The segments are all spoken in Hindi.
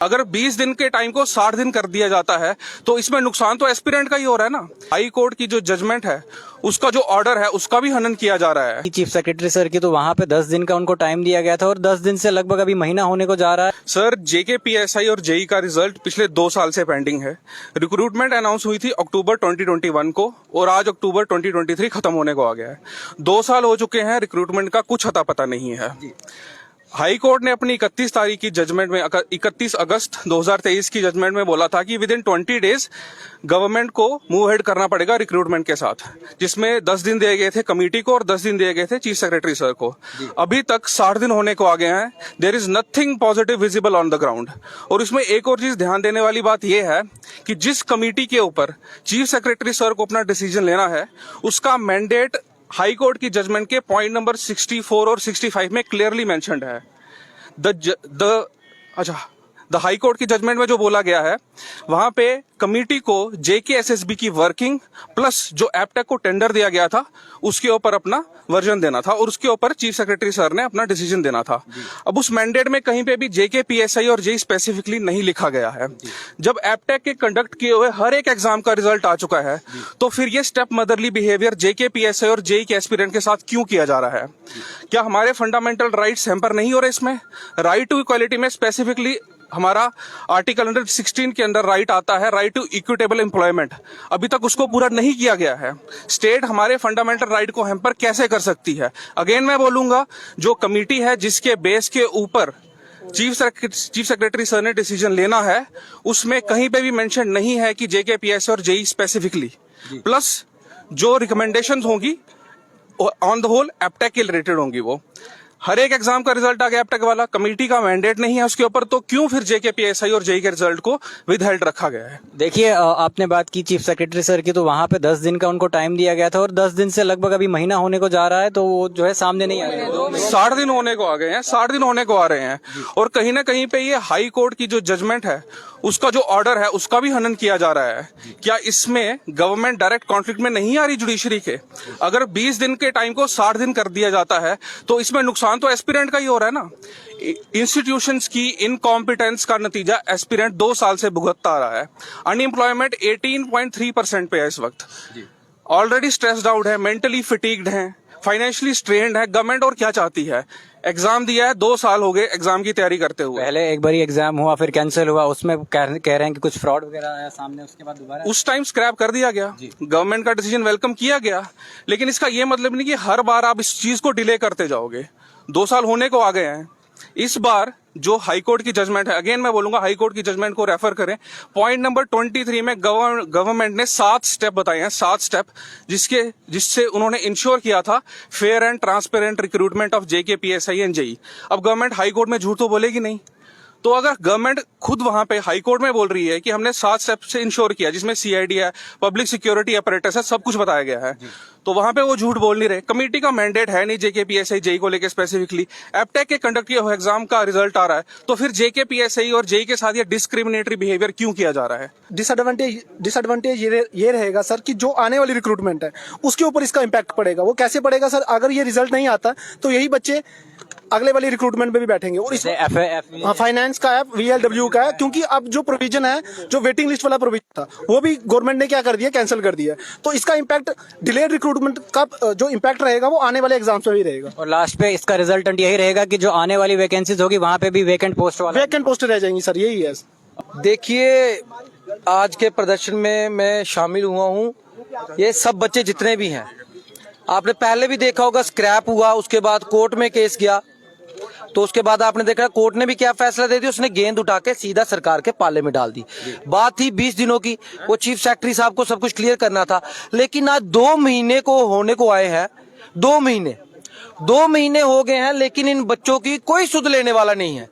अगर 20 दिन के टाइम को 60 दिन कर दिया जाता है तो इसमें नुकसान तो एस्पिरेंट का ही हो रहा है ना। हाई कोर्ट की जो जजमेंट है, उसका जो ऑर्डर है, उसका भी हनन किया जा रहा है। चीफ सेक्रेटरी सर की तो वहां पे 10 दिन का उनको टाइम दिया गया था और 10 दिन से लगभग अभी महीना होने को जा रहा है। सर, जेकेपीएसआई और जेई का रिजल्ट पिछले 2 साल से पेंडिंग है। रिक्रूटमेंट अनाउंस हुई थी अक्टूबर 2021 को और आज अक्टूबर 2023 खत्म होने को आ गया है। 2 साल हो चुके हैं, रिक्रूटमेंट का कुछ अता पता नहीं है। हाई कोर्ट ने अपनी 31 तारीख की जजमेंट में 31 अगस्त 2023 की जजमेंट में बोला था कि विद इन 20 डेज गवर्नमेंट को मूव हेड करना पड़ेगा रिक्रूटमेंट के साथ, जिसमें 10 दिन दिए गए थे कमेटी को और 10 दिन दिए गए थे चीफ सेक्रेटरी सर को। अभी तक 60 दिन होने को आ गए हैं। There is nothing positive visible on the ground. और इसमें एक और चीज ध्यान देने वाली बात यह है कि जिस कमेटी के ऊपर चीफ सेक्रेटरी सर को अपना डिसीजन लेना है, उसका मैंडेट हाई कोर्ट की जजमेंट के पॉइंट नंबर 64 और 65 में क्लियरली मेंशन्ड है। द हाई कोर्ट की जजमेंट में जो बोला गया है, वहां पे कमिटी को जेकेएसएसबी की वर्किंग प्लस जो एपटेक को टेंडर दिया गया था उसके ऊपर अपना वर्जन देना था और उसके ऊपर चीफ सेक्रेटरी सर ने अपना डिसीजन देना था। अब उस मैंडेट में कहीं पे भी जेकेपीएसआई और जेई स्पेसिफिकली नहीं लिखा गया है। जब एपटेक के कंडक्ट किए हुए हर एक एग्जाम का रिजल्ट आ चुका है, तो फिर ये स्टेप मदरली बिहेवियर जेकेपीएसआई और जेई के एस्पिरेंट के साथ क्यों किया जा रहा है? क्या हमारे फंडामेंटल राइट्स हैम्पर नहीं हो रहे इसमें? राइट टू इक्वालिटी में स्पेसिफिकली हमारा आर्टिकल 116 के अंदर राइट आता है, राइट टू इक्विटेबल एम्प्लॉयमेंट। अभी तक उसको पूरा नहीं किया गया है। स्टेट हमारे फंडामेंटल राइट को हैम्पर कैसे कर सकती है? अगेन मैं बोलूंगा, जो कमिटी है जिसके बेस के ऊपर चीफ सेक्रेटरी सर ने डिसीजन लेना है, उसमें कहीं पे भी मेंशन नहीं है कि जेकेपीएस और जेई स्पेसिफिकली, प्लस जो रिकमेंडेशंस होंगी ऑन द होल एपटेक के रिलेटेड होंगी। वो हर एक एग्जाम का रिजल्ट आ गया एपटेक वाला, कमेटी का मैंडेट नहीं है उसके ऊपर, तो क्यों फिर जेकेपीएसआई और जेई के रिजल्ट को विदहेल्ड रखा गया है? देखिए, आपने बात की चीफ सेक्रेटरी सर की, तो वहां पे 10 दिन का उनको टाइम दिया गया था और 10 दिन से लगभग अभी महीना होने को जा रहा है, तो वो जो है सामने नहीं आ रहा है। 60 दिन होने को आ गए हैं, 60 दिन होने को आ रहे हैं। और कहीं ना कहीं पे ये हाई कोर्ट की जो जजमेंट है, उसका जो ऑर्डर है, उसका भी हनन किया जा रहा है। क्या इसमें गवर्नमेंट डायरेक्ट कॉन्फ्लिक्ट में नहीं आ रही जुडिशरी के? अगर 20 दिन के टाइम को 60 दिन कर दिया जाता है तो इसमें नुकसान तो एस्पिरेंट का ही हो रहा है ना। इंस्टीट्यूशंस की इनकॉम्पिटेंस का नतीजा एस्पिरेंट 2 साल से भुगतता आ रहा है। अनएम्प्लॉयमेंट 18.3% पे है इस वक्त। ऑलरेडी स्ट्रेस्ड आउट है, मेंटली फिटीग्ड है, फाइनेंशियली स्ट्रेन्ड है। गवर्नमेंट और क्या चाहती है? एग्जाम दिया है, 2 साल हो गए एग्जाम की तैयारी करते हुए। पहले एक बार एग्जाम हुआ, फिर कैंसिल हुआ, उसमें कह रहे हैं कि कुछ फ्रॉड वगैरह आया सामने, उसके बाद दोबारा उस टाइम स्क्रैप कर दिया गया, गवर्नमेंट का डिसीजन वेलकम किया गया। लेकिन इसका ये मतलब नहीं कि हर बार आप इस चीज को डिले करते जाओगे। 2 साल होने को आ गए हैं। इस बार जो हाई कोर्ट की जजमेंट है, अगेन मैं बोलूंगा हाई कोर्ट की जजमेंट को रेफर करें। पॉइंट नंबर 23 में गवर्नमेंट ने 7 स्टेप बताए हैं, 7 स्टेप, जिससे उन्होंने इंश्योर किया था fair and transparent recruitment of JKPSI and JE. अब गवर्नमेंट हाई कोर्ट में झूठ तो बोलेगी नहीं। तो अगर गवर्नमेंट खुद वहां पे हाई कोर्ट में बोल रही है कि हमने 7 स्टेप से इंश्योर किया, जिसमें सीआईडी है, पब्लिक सिक्योरिटी अपरेटस है, सब कुछ बताया गया है, तो वहां पे वो झूठ बोल नहीं रहे। कमेटी का मैंडेट है नहीं जेकेपीएसआई जेई को लेकर स्पेसिफिकली। एपटेक के कंडक्ट किए हुए एग्जाम का रिजल्ट आ रहा है, तो फिर जेकेपीएसआई और जेई के साथ ये डिस्क्रिमिनेटरी बिहेवियर क्यों किया जा रहा है? डिसएडवांटेज ये रहेगा सर कि जो आने वाली रिक्रूटमेंट है उसके ऊपर इसका इम्पैक्ट पड़ेगा। वो कैसे पड़ेगा सर? अगर ये रिजल्ट नहीं आता तो यही बच्चे अगले वाली रिक्रूटमेंट में भी बैठेंगे। और इस फाइनेंस का है, वीएलडब्ल्यू का है, क्योंकि अब जो प्रोविजन है, जो वेटिंग लिस्ट वाला प्रोविजन था, वो भी गवर्नमेंट ने क्या कर दिया, कैंसिल कर दिया। तो इसका इम्पैक्ट डिलेड रिक्रूटमेंट का जो इम्पैक्ट रहेगा वो आने वाले एग्जाम्स में भी रहेगा। और लास्ट पे इसका रिजल्टेंट यही रहेगा कि जो आने वाली वैकेंसीज होगी वहां पे भी वैकेंट पोस्ट रह जाएंगी सर, यही है। देखिए, आज के प्रदर्शन में मैं शामिल हुआ हूँ। ये सब बच्चे जितने भी हैं, आपने पहले भी देखा होगा, स्क्रैप हुआ, उसके बाद कोर्ट में केस गया, तो उसके बाद आपने देखा कोर्ट ने भी क्या फैसला दे दिया, उसने गेंद उठा के सीधा सरकार के पाले में डाल दी। बात थी 20 दिनों की, वो चीफ सेक्रेटरी साहब को सब कुछ क्लियर करना था, लेकिन आज 2 महीने को होने को आए हैं। 2 महीने हो गए हैं, लेकिन इन बच्चों की कोई सुध लेने वाला नहीं है।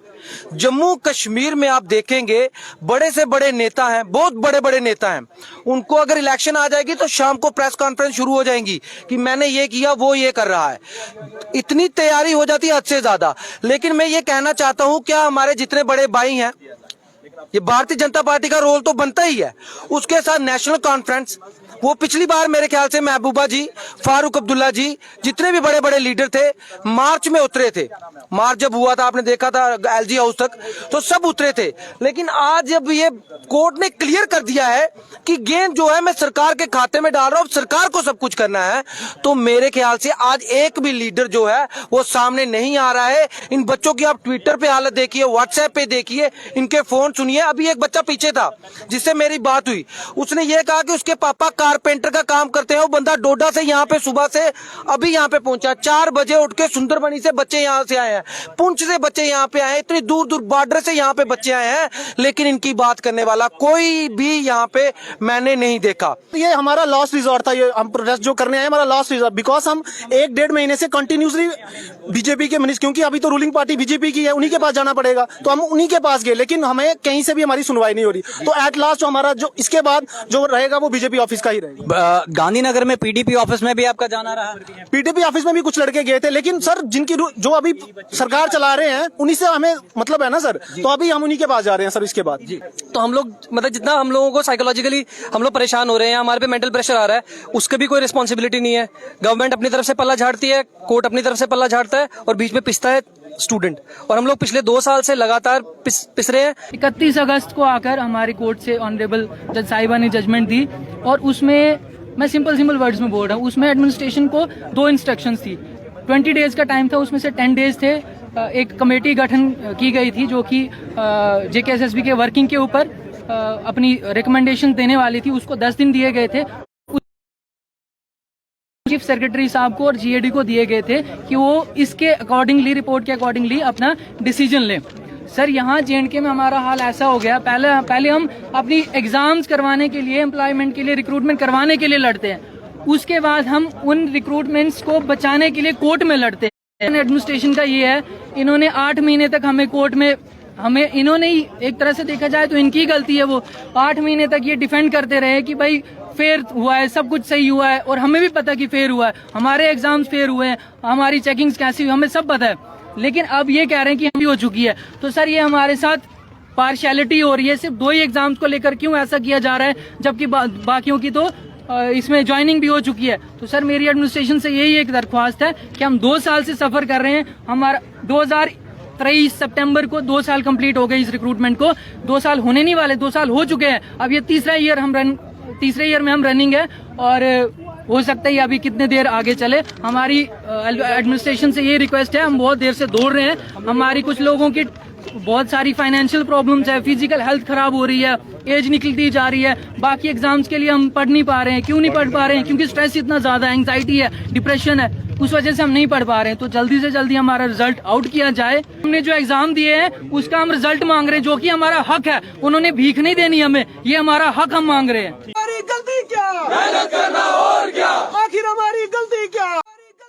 जम्मू कश्मीर में आप देखेंगे, बड़े से बड़े नेता हैं, बहुत बड़े बड़े नेता हैं, उनको अगर इलेक्शन आ जाएगी तो शाम को प्रेस कॉन्फ्रेंस शुरू हो जाएंगी कि मैंने ये किया, वो ये कर रहा है। इतनी तैयारी हो जाती है हद से ज्यादा। लेकिन मैं ये कहना चाहता हूं, क्या हमारे जितने बड़े भाई हैं, ये भारतीय जनता पार्टी का रोल तो बनता ही है, उसके साथ नेशनल कॉन्फ्रेंस वो पिछली बार मेरे ख्याल से महबूबा जी, फारूक अब्दुल्ला जी, जितने भी बड़े बड़े लीडर थे मार्च में उतरे थे। मार्च जब हुआ था, आपने देखा था एलजी हाउस तक, तो सब उतरे थे। लेकिन आज जब ये कोर्ट ने क्लियर कर दिया है कि गेंद जो है मैं सरकार के खाते में डाल रहा हूं, सरकार को सब कुछ करना है, तो मेरे ख्याल से आज एक भी लीडर जो है वो सामने नहीं आ रहा है। इन बच्चों की आप ट्विटर पे हालत देखिए, व्हाट्सएप पे देखिए, इनके फोन सुनिए। अभी एक बच्चा पीछे था जिससे मेरी बात हुई, उसने ये कहा कि उसके पापा कारपेंटर का काम करते हैं। वो बंदा डोडा से यहाँ पे सुबह से अभी यहाँ पे पहुंचा, 4 बजे उठ के सुंदरबनी से बच्चे यहाँ से आए हैं, पुंछ से बच्चे यहाँ पे आए हैं, इतनी दूर दूर बॉर्डर से यहाँ पे बच्चे आए हैं, लेकिन इनकी बात करने वाला कोई भी यहाँ पे मैंने नहीं देखा। ये हमारा लास्ट रिजॉर्ट था, ये हम प्रोटेस्ट जो करने आए हमारा लास्ट रिजॉर्ट, बिकॉज हम 1-1.5 महीने से कंटिन्यूसली बीजेपी के मिनिस्टर, क्योंकि अभी तो रूलिंग पार्टी बीजेपी की है, उन्हीं के पास जाना पड़ेगा, तो हम उन्हीं के पास गए, लेकिन हमें कहीं से भी हमारी सुनवाई नहीं हो रही। तो एट लास्ट जो हमारा जो इसके बाद जो रहेगा वो बीजेपी ऑफिस का ही रहेगा। गांधीनगर में पीडीपी ऑफिस में भी आपका जाना रहा? पीडीपी ऑफिस में भी कुछ लड़के गए थे, लेकिन सर जिनकी जो अभी सरकार चला रहे हैं उन्हीं से हमें मतलब है ना सर, तो अभी हम उन्हीं के पास जा रहे हैं सर। इसके बाद तो हम लोग मतलब जितना हम लोगों को साइकोलॉजिकली हम लोग परेशान हो रहे हैं, हमारे पे मेंटल प्रेशर आ रहा है, उसके भी कोई रिस्पॉन्सिबिलिटी नहीं है। गवर्नमेंट अपनी तरफ से पल्ला झाड़ती है, कोर्ट अपनी तरफ से पल्ला झाड़ता है, और बीच में पिसता है स्टूडेंट। और हम लोग पिछले 2 साल से लगातार पिस रहे हैं। 31 अगस्त को आकर हमारी कोर्ट से ऑनरेबल जज साहिबा ने जजमेंट दी, और उसमें मैं सिंपल वर्ड्स में बोल रहा हूँ, उसमें एडमिनिस्ट्रेशन को 2 इंस्ट्रक्शंस थी। 20 डेज का टाइम था, उसमें से 10 डेज थे। एक कमेटी गठन की गई थी जो कि जेकेएसएसबी के वर्किंग के ऊपर अपनी रिकमेंडेशन देने वाली थी, उसको 10 दिन दिए गए थे। चीफ सेक्रेटरी साहब को और जीएडी को दिए गए थे कि वो इसके अकॉर्डिंगली, रिपोर्ट के अकॉर्डिंगली अपना डिसीजन लें। सर यहाँ जेएंडके में हमारा हाल ऐसा हो गया, पहले हम अपनी एग्जाम्स करवाने के लिए, एम्प्लॉयमेंट के लिए, रिक्रूटमेंट करवाने के लिए लड़ते हैं, उसके बाद हम उन रिक्रूटमेंट्स को बचाने के लिए कोर्ट में लड़ते हैं। एडमिनिस्ट्रेशन का ये है, इन्होंने 8 महीने तक हमें कोर्ट में, हमें इन्होंने ही एक तरह से देखा जाए तो इनकी गलती है, वो 8 महीने तक ये डिफेंड करते रहे कि भाई फेयर हुआ है, सब कुछ सही हुआ है, और हमें भी पता कि फेयर हुआ है, हमारे एग्जाम्स फेयर हुए हैं, हमारी चेकिंग्स कैसी हुई, हमें सब पता है। लेकिन अब ये कह रहे हैं कि हम भी हो चुकी है, तो सर ये हमारे साथ पार्शियलिटी हो रही है। सिर्फ 2 ही एग्जाम्स को लेकर क्यों ऐसा किया जा रहा है, जबकि बाकियों की तो इसमें ज्वाइनिंग भी हो चुकी है। तो सर मेरी एडमिनिस्ट्रेशन से यही एक दरख्वास्त है कि हम 2 साल से सफर कर रहे हैं, हमारा 2023 सितंबर को 2 साल कंप्लीट हो गए इस रिक्रूटमेंट को, 2 साल होने नहीं वाले, 2 साल हो चुके हैं। अब ये तीसरे ईयर में हम रनिंग है, और हो सकता है अभी कितने देर आगे चले। हमारी एडमिनिस्ट्रेशन से ये रिक्वेस्ट है, हम बहुत देर से दौड़ रहे हैं, हमारी कुछ लोगों की बहुत सारी फाइनेंशियल प्रॉब्लम्स है, फिजिकल हेल्थ खराब हो रही है, एज निकलती जा रही है, बाकी एग्जाम्स के लिए हम पढ़ नहीं पा रहे हैं। क्यों नहीं पढ़ पा रहे हैं? क्योंकि स्ट्रेस इतना ज्यादा है, एंग्जाइटी है, डिप्रेशन है, उस वजह से हम नहीं पढ़ पा रहे हैं। तो जल्दी से जल्दी हमारा रिजल्ट आउट किया जाए। हमने जो एग्जाम दिए हैं उसका हम रिजल्ट मांग रहे हैं, जो कि हमारा हक है। उन्होंने भीख नहीं देनी हमें, ये हमारा हक हम मांग रहे हैं। हमारी गलती क्या, मेहनत करना और क्या, आखिर हमारी गलती क्या।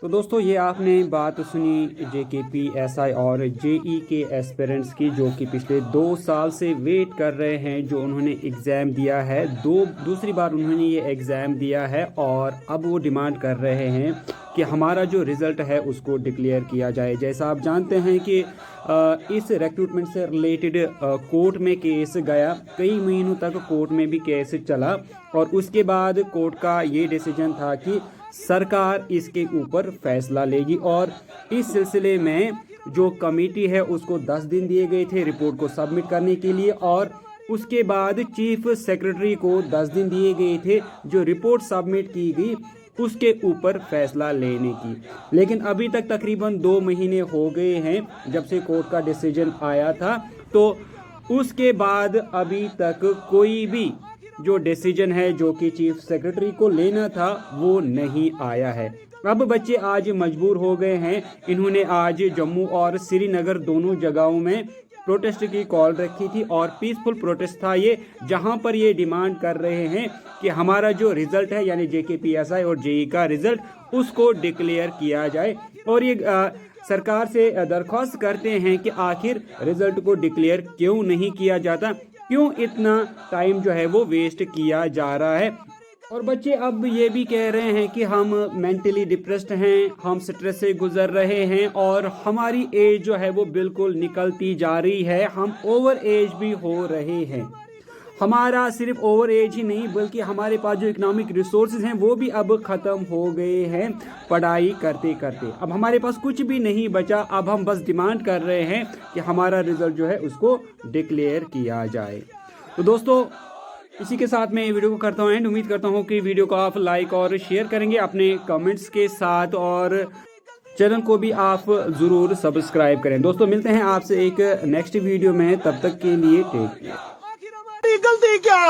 तो दोस्तों ये आपने बात सुनी जेकेपीएसआई और जेई के एस्पिरेंट्स की, जो कि पिछले 2 साल से वेट कर रहे हैं, जो उन्होंने एग्ज़ाम दिया है, दूसरी बार उन्होंने ये एग्ज़ाम दिया है, और अब वो डिमांड कर रहे हैं कि हमारा जो रिज़ल्ट है उसको डिक्लेयर किया जाए। जैसा आप जानते हैं कि इस रिक्रूटमेंट से रिलेटेड कोर्ट में केस गया, कई महीनों तक कोर्ट में भी केस चला, और उसके बाद कोर्ट का ये डिसीजन था कि सरकार इसके ऊपर फैसला लेगी। और इस सिलसिले में जो कमेटी है उसको 10 दिन दिए गए थे रिपोर्ट को सबमिट करने के लिए, और उसके बाद चीफ सेक्रेटरी को 10 दिन दिए गए थे जो रिपोर्ट सबमिट की गई उसके ऊपर फैसला लेने की। लेकिन अभी तक तकरीबन 2 महीने हो गए हैं जब से कोर्ट का डिसीजन आया था, तो उसके बाद अभी तक कोई भी जो डिसीजन है जो कि चीफ सेक्रेटरी को लेना था वो नहीं आया है। अब बच्चे आज मजबूर हो गए हैं। इन्होंने आज जम्मू और श्रीनगर दोनों जगहों में प्रोटेस्ट की कॉल रखी थी, और पीसफुल प्रोटेस्ट था ये, जहां पर ये डिमांड कर रहे हैं कि हमारा जो रिजल्ट है यानी जेकेपीएसआई और जेई का रिजल्ट उसको डिक्लेयर किया जाए। और ये सरकार से दरख्वास्त करते हैं कि आखिर रिजल्ट को डिक्लेयर क्यों नहीं किया जाता, क्यों इतना टाइम जो है वो वेस्ट किया जा रहा है। और बच्चे अब ये भी कह रहे हैं कि हम मेंटली डिप्रेस्ड हैं, हम स्ट्रेस से गुजर रहे हैं, और हमारी एज जो है वो बिल्कुल निकलती जा रही है, हम ओवर एज भी हो रहे हैं। हमारा सिर्फ ओवर एज ही नहीं बल्कि हमारे पास जो इकोनॉमिक रिसोर्सेज हैं वो भी अब ख़त्म हो गए हैं पढ़ाई करते करते। अब हमारे पास कुछ भी नहीं बचा, अब हम बस डिमांड कर रहे हैं कि हमारा रिजल्ट जो है उसको डिक्लेयर किया जाए। तो दोस्तों इसी के साथ मैं वीडियो को करता हूँ एंड। उम्मीद करता हूँ कि वीडियो को आप लाइक और शेयर करेंगे अपने कमेंट्स के साथ, और चैनल को भी आप ज़रूर सब्सक्राइब करें। दोस्तों मिलते हैं आपसे एक नेक्स्ट वीडियो में, तब तक के लिए टेक केयर। आखिर हमारी गलती क्या?